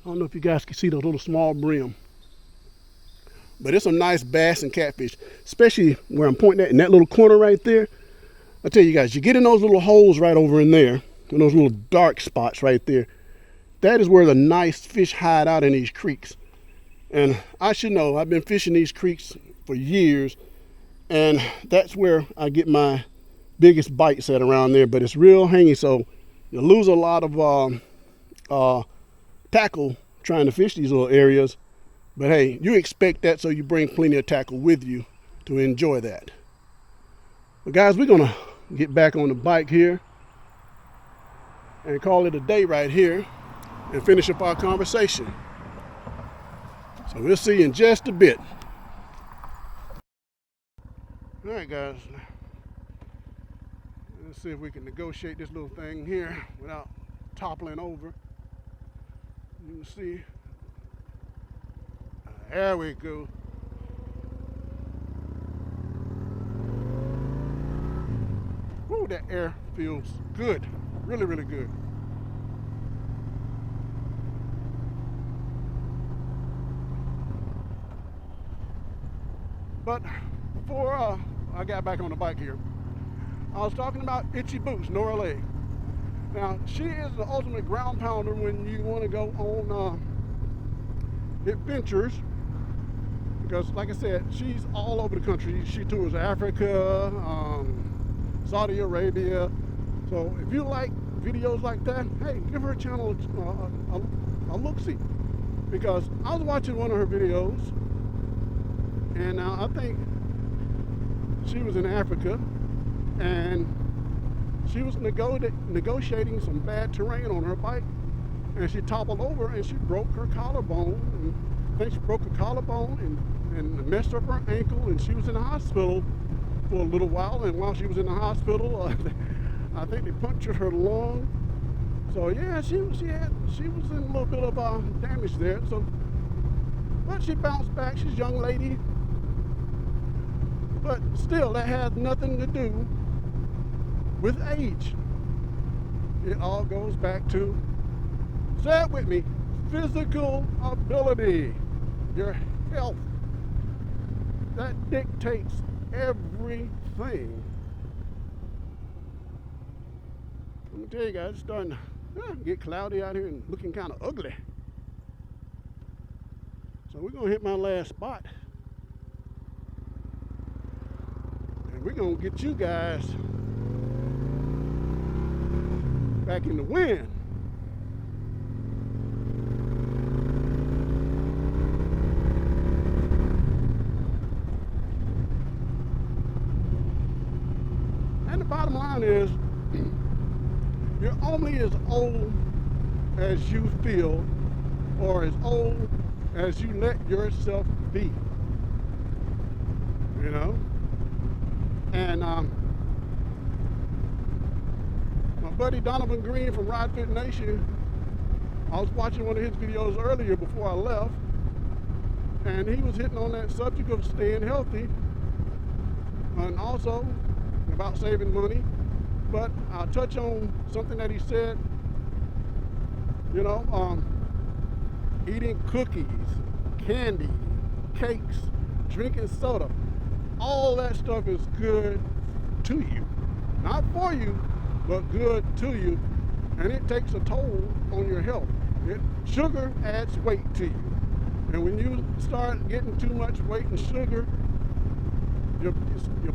I don't know if you guys can see those little small brim. But it's some nice bass and catfish, especially where I'm pointing at in that little corner right there. I tell you guys, you get in those little holes right over in there, in those little dark spots right there. That is where the nice fish hide out in these creeks. And I should know, I've been fishing these creeks for years, and that's where I get my biggest bites at around there. But it's real hangy, so you lose a lot of tackle trying to fish these little areas. But hey, you expect that, so you bring plenty of tackle with you to enjoy that. But guys, we're gonna get back on the bike here and call it a day right here and finish up our conversation. So we'll see you in just a bit. All right, guys. Let's see if we can negotiate this little thing here without toppling over. You can see. There we go. Ooh, that air feels good. Really, really good. But before I got back on the bike here, I was talking about Itchy Boots, Nora Leg. Now, she is the ultimate ground pounder when you want to go on adventures. Because, like I said, she's all over the country. She tours Africa, Saudi Arabia. So if you like videos like that, hey, give her a channel a look-see. Because I was watching one of her videos, and I think she was in Africa, and she was negotiating some bad terrain on her bike, and she toppled over and she broke her collarbone. And I think she broke her collarbone and messed up her ankle, and she was in the hospital for a little while. And while she was in the hospital, I think they punctured her lung. So yeah, she was in a little bit of damage there. So, but she bounced back. She's a young lady. But still, that has nothing to do with age. It all goes back to, say it with me, physical ability, your health. That dictates everything. Let me tell you guys, it's starting to get cloudy out here and looking kind of ugly. So we're going to hit my last spot. And we're going to get you guys back in the wind. And the bottom line is, you're only as old as you feel, or as old as you let yourself be. You know? And my buddy Donovan Green from Ride Fit Nation, I was watching one of his videos earlier before I left, and he was hitting on that subject of staying healthy and also about saving money. But I'll touch on something that he said, you know, eating cookies, candy, cakes, drinking soda. All that stuff is good to you. Not for you, but good to you. And it takes a toll on your health. Sugar adds weight to you. And when you start getting too much weight and sugar, your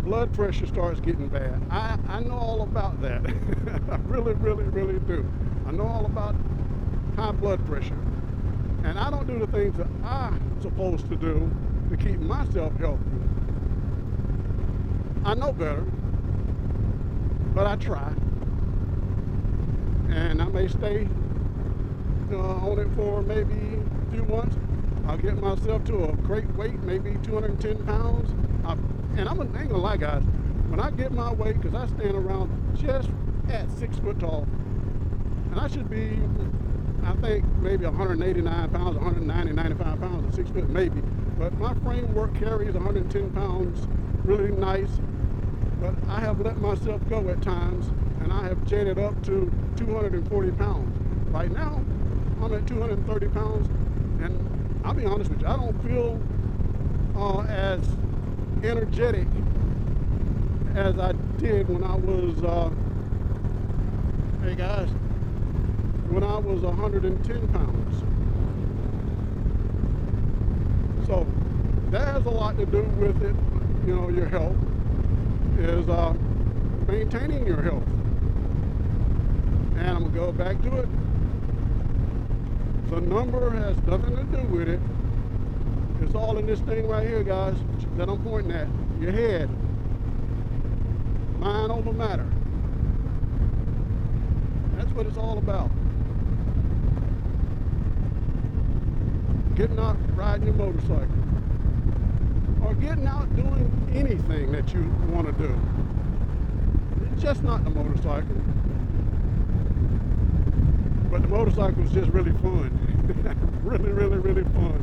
blood pressure starts getting bad. I know all about that. I really, really, really do. I know all about high blood pressure. And I don't do the things that I'm supposed to do to keep myself healthy. I know better, but I try. And I may stay on it for maybe a few months. I'll get myself to a great weight, maybe 210 pounds. And I ain't gonna lie, guys, when I get my weight, because I stand around just at 6 foot tall, and I should be, I think, maybe 189 pounds, 190, 95 pounds at 6 foot, maybe. But my framework carries 110 pounds, really nice. But I have let myself go at times, and I have jetted up to 240 pounds. Right now, I'm at 230 pounds, and I'll be honest with you, I don't feel as energetic as I did when I was, hey guys, when I was 110 pounds. So that has a lot to do with it, you know, your health, is maintaining your health. And I'm gonna go back to it. The number has nothing to do with it. It's all in this thing right here, guys, that I'm pointing at, your head. Mind over matter. That's what it's all about. Getting out riding your motorcycle. Or getting out doing anything that you want to do. It's just not the motorcycle. But the motorcycle is just really fun. Really, really, really fun.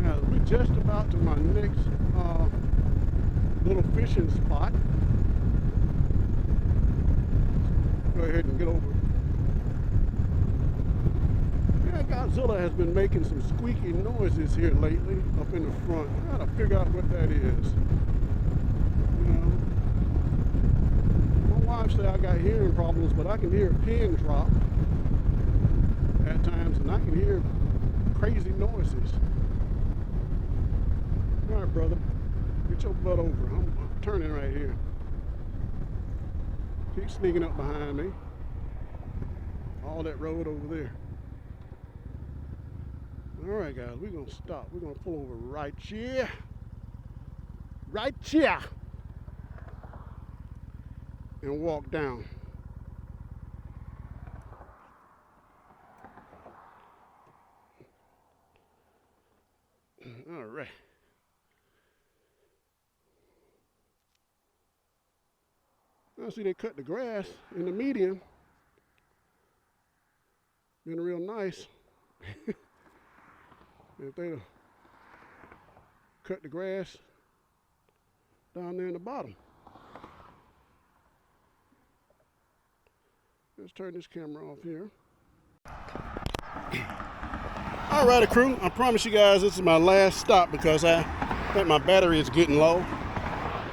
Now, we're just about to my next little fishing spot. Go ahead and get over. Yeah, Godzilla has been making some squeaky noises here lately up in the front. I gotta figure out what that is. You know, my wife said I got hearing problems, but I can hear a pin drop at times, and I can hear crazy noises. All right, brother, get your butt over. I'm turning right here. Keep sneaking up behind me. All that road over there. All right, guys, we're gonna stop. We're gonna pull over right here. Right here. And walk down. All right. I see they cut the grass in the median. Been real nice. If they'd cut the grass down there in the bottom. Let's turn this camera off here. All right, crew. I promise you guys this is my last stop because I think my battery is getting low.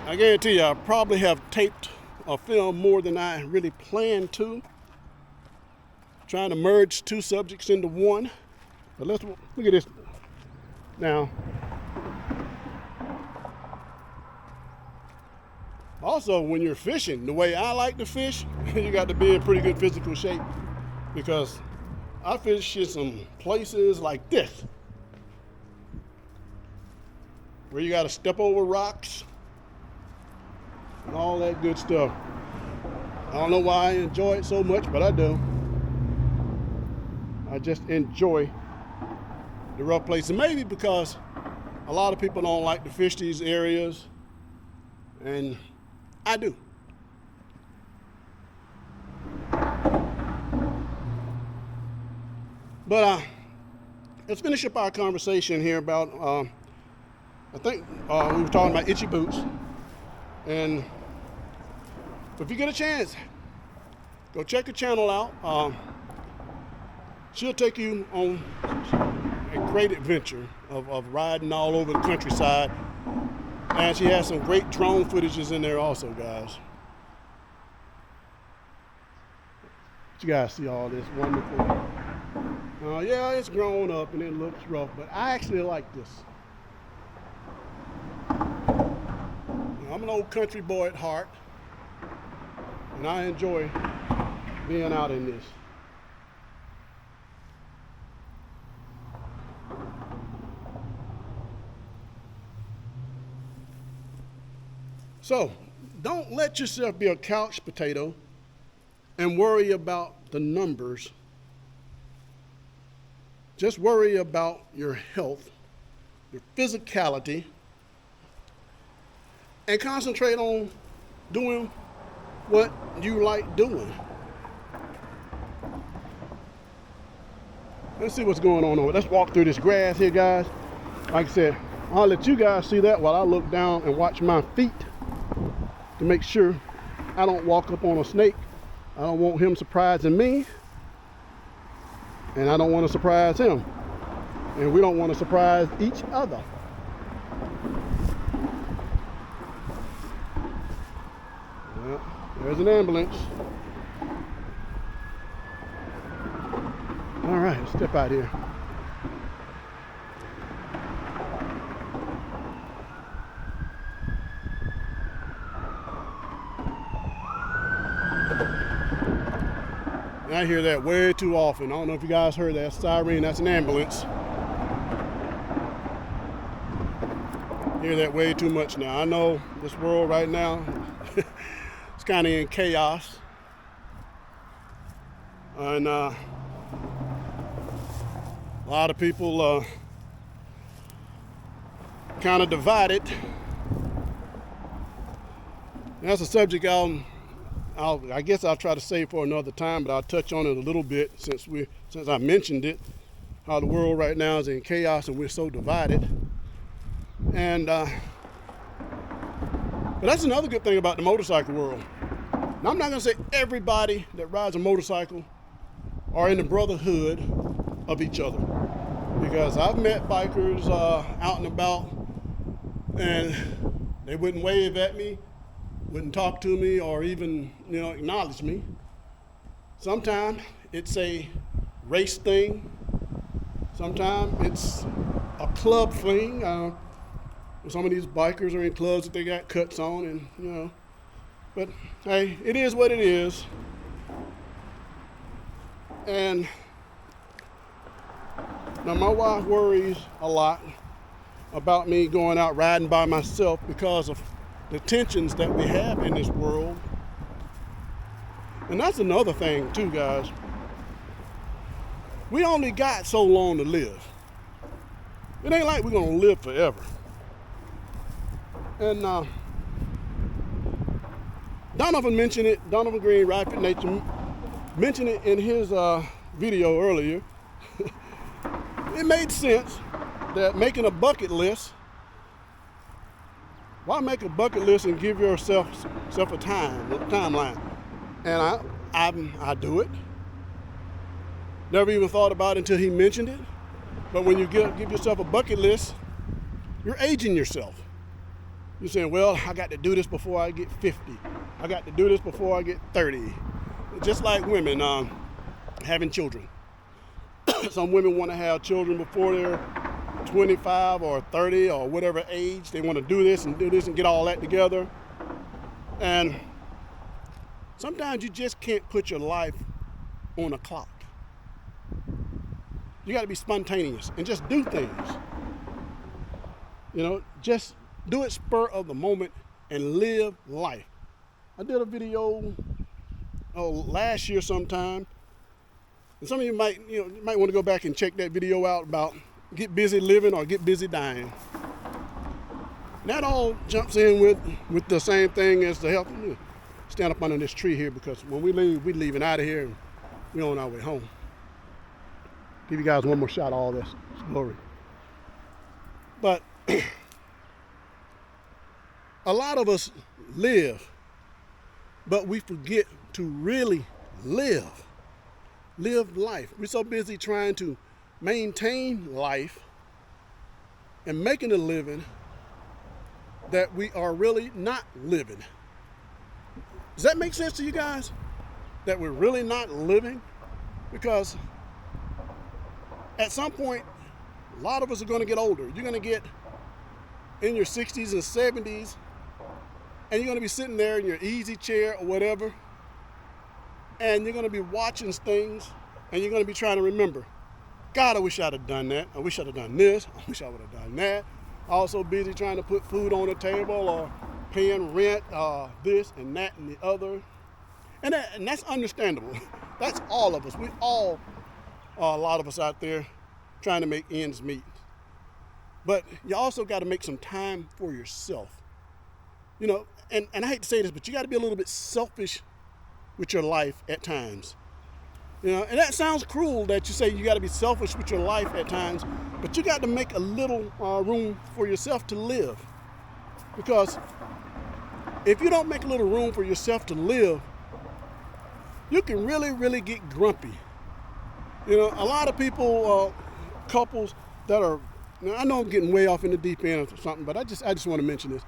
I guarantee you I probably have taped or filmed more than I really planned to. Trying to merge two subjects into one. But let's look at this now. Also, when you're fishing, the way I like to fish, you got to be in pretty good physical shape, because I fish in some places like this, where you got to step over rocks and all that good stuff. I don't know why I enjoy it so much, but I do. I just enjoy the rough places. Maybe because a lot of people don't like to fish these areas, and I do. But let's finish up our conversation here about, I think we were talking about itchy boots. And if you get a chance, go check the channel out. She'll take you on a great adventure of riding all over the countryside. And she has some great drone footages in there also, guys. You guys see all this wonderful. Yeah, it's grown up and it looks rough, but I actually like this. I'm an old country boy at heart, and I enjoy being out in this. So, don't let yourself be a couch potato and worry about the numbers. Just worry about your health, your physicality, and concentrate on doing what you like doing. Let's see what's going on over. Let's walk through this grass here, guys. Like I said, I'll let you guys see that while I look down and watch my feet to make sure I don't walk up on a snake. I don't want him surprising me, and I don't want to surprise him, and we don't want to surprise each other. Well, there's an ambulance. All right, let's step out here. I hear that way too often. I don't know if you guys heard that siren. That's an ambulance. hear that way too much now. I know this world right now, it's kind of in chaos. And a lot of people kind of divided. And that's a subject I guess I'll try to save for another time, but I'll touch on it a little bit since I mentioned it, how the world right now is in chaos and we're so divided. And but that's another good thing about the motorcycle world. Now, I'm not going to say everybody that rides a motorcycle are in the brotherhood of each other, because I've met bikers out and about, and they wouldn't wave at me, wouldn't talk to me, or even acknowledge me. Sometimes it's a race thing. Sometimes it's a club thing. Some of these bikers are in clubs that they got cuts on, and but hey, it is what it is. And now my wife worries a lot about me going out riding by myself because of the tensions that we have in this world. And that's another thing too, guys. We only got so long to live. It ain't like we're gonna live forever. And Donovan Green, Rapid Nature, mentioned it in his video earlier. It made sense that making a bucket list, why make a bucket list and give yourself a timeline? And I do it. Never even thought about it until he mentioned it. But when you give yourself a bucket list, you're aging yourself. You're saying, well, I got to do this before I get 50. I got to do this before I get 30. Just like women having children. Some women want to have children before they're 25 or 30 or whatever age. They want to do this and get all that together. And sometimes you just can't put your life on a clock. You got to be spontaneous and just do things. Just do it spur of the moment and live life. I did a video last year sometime, and some of you might want to go back and check that video out about get busy living or get busy dying. And that all jumps in with the same thing as the health. Stand up under this tree here, because when we leave, we're leaving out of here and we're on our way home. Give you guys one more shot of all this glory. But a lot of us live, but we forget to really live life. We're so busy trying to maintain life and making a living that we are really not living. Does that make sense to you guys? That we're really not living? Because at some point, a lot of us are going to get older. You're going to get in your 60s and 70s, and you're going to be sitting there in your easy chair or whatever, and you're going to be watching things, and you're going to be trying to remember, God, I wish I'd have done that. I wish I'd have done this. I wish I would have done that. Also busy trying to put food on the table or paying rent, this and that and the other. And that's understandable. That's all of us. We all, a lot of us out there trying to make ends meet. But you also got to make some time for yourself. And I hate to say this, but you got to be a little bit selfish with your life at times. And that sounds cruel that you say you got to be selfish with your life at times, but you got to make a little room for yourself to live. Because if you don't make a little room for yourself to live, you can really, really get grumpy. A lot of people, couples that are, I know I'm getting way off in the deep end or something, but I just want to mention this.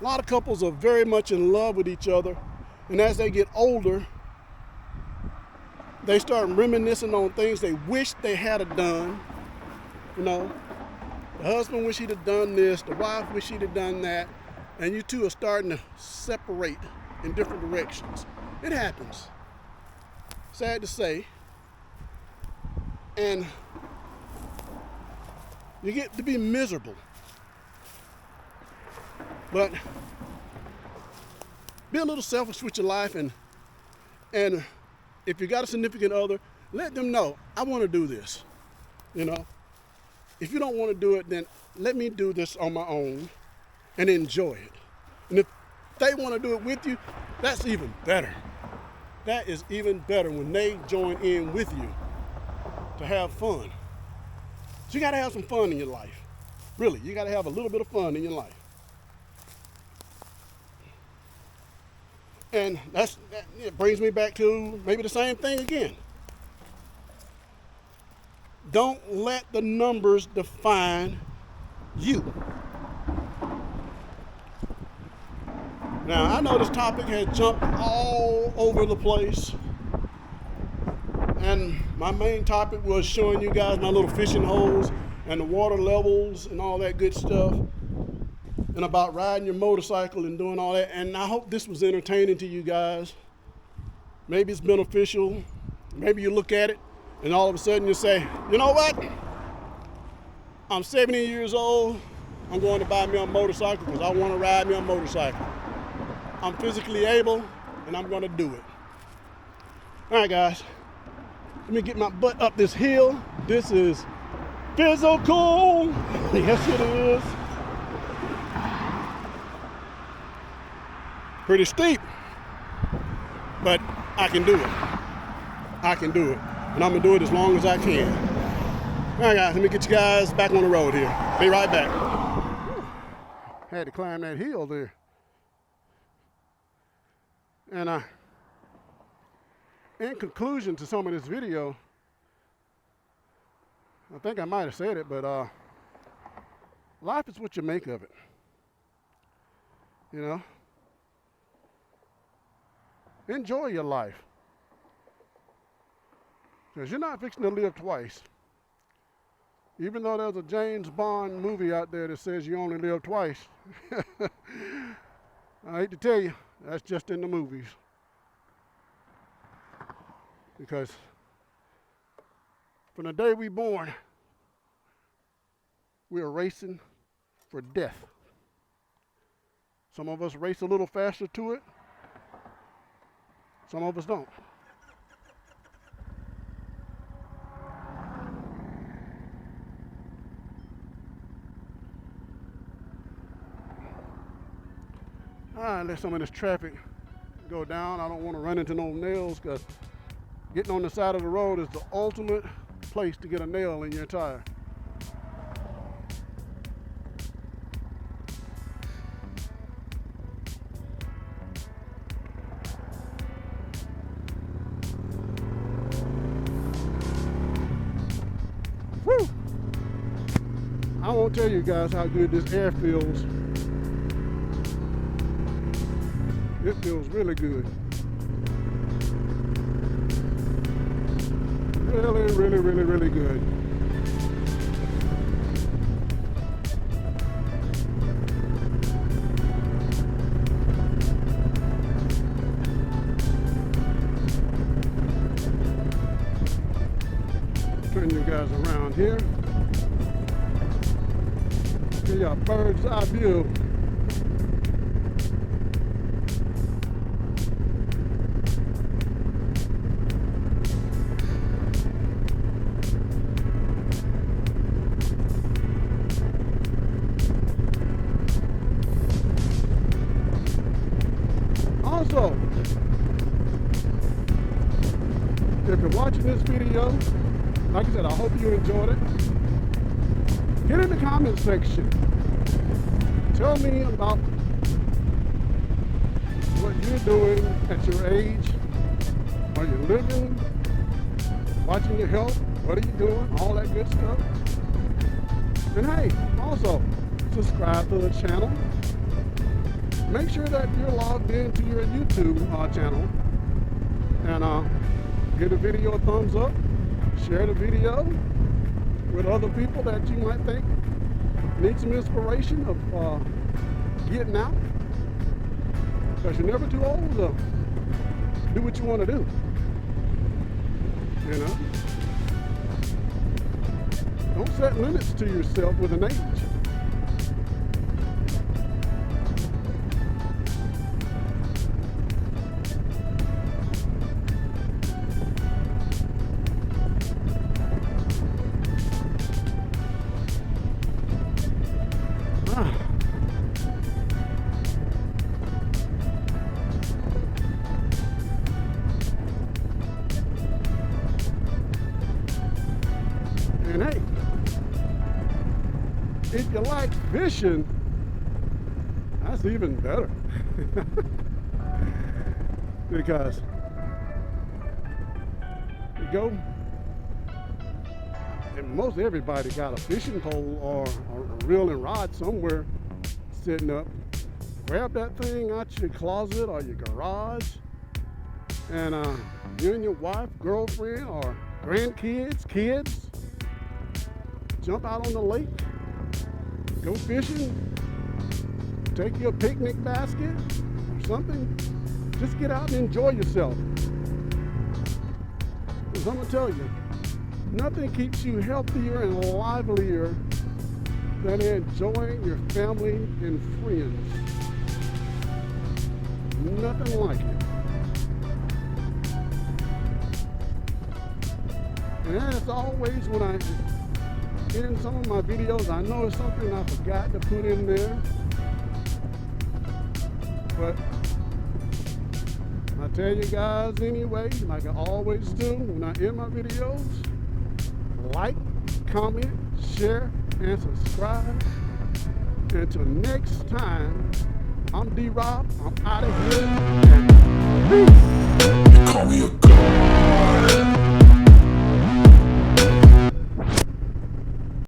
A lot of couples are very much in love with each other, and as they get older, they start reminiscing on things they wish they had done. The husband wish he'd have done this, the wife wish she'd have done that, and you two are starting to separate in different directions. It happens. Sad to say. And you get to be miserable. But be a little selfish with your life, and if you got a significant other, let them know, I want to do this. You know, if you don't want to do it, then let me do this on my own and enjoy it. And if they want to do it with you, that's even better. That is even better when they join in with you to have fun. So you got to have some fun in your life. Really, you got to have a little bit of fun in your life. And it brings me back to maybe the same thing again. Don't let the numbers define you. Now, I know this topic has jumped all over the place. And my main topic was showing you guys my little fishing holes and the water levels and all that good stuff. And about riding your motorcycle and doing all that. And I hope this was entertaining to you guys. Maybe it's beneficial. Maybe you look at it and all of a sudden you say, you know what? I'm 70 years old. I'm going to buy me a motorcycle because I want to ride me a motorcycle. I'm physically able and I'm going to do it. All right, guys. Let me get my butt up this hill. This is physical. Yes, it is. Pretty steep, but I can do it. I can do it. And I'm gonna do it as long as I can. All right, guys, let me get you guys back on the road here. Be right back. Whew. Had to climb that hill there. And in conclusion to some of this video, I think I might have said it, but life is what you make of it. You know? Enjoy your life. Because you're not fixing to live twice. Even though there's a James Bond movie out there that says you only live twice. I hate to tell you, that's just in the movies. Because from the day we're born, we are racing for death. Some of us race a little faster to it. Some of us don't. All right, let some of this traffic go down. I don't want to run into no nails because getting on the side of the road is the ultimate place to get a nail in your tire. Woo! I won't tell you guys how good this air feels. It feels really good. Really, really, really, really good. Turn you guys around here. Give you a bird's eye view. Also, if you're watching this video, like I said, I hope you enjoyed it. Get in the comment section. Tell me about what you're doing at your age. Are you living? Watching your health? What are you doing? All that good stuff. And hey, also, subscribe to the channel. Make sure that you're logged into your YouTube channel and give the video a thumbs up. Share the video with other people that you might think need some inspiration of getting out. Because you're never too old to do what you want to do. You know? Don't set limits to yourself with an age. And hey, if you like fishing, that's even better. Because you go, and most everybody got a fishing pole or a reeling rod somewhere sitting up. Grab that thing out your closet or your garage, and you and your wife, girlfriend, or grandkids, kids, jump out on the lake, go fishing, take your picnic basket or something. Just get out and enjoy yourself. Because I'm going to tell you, nothing keeps you healthier and livelier than enjoying your family and friends. Nothing like it. And as always, when I end some of my videos, I know it's something I forgot to put in there. But I tell you guys anyway, like I always do when I end my videos, like, comment, share, and subscribe. Until next time, I'm D-Rob. I'm out of here. Peace. You call me a god.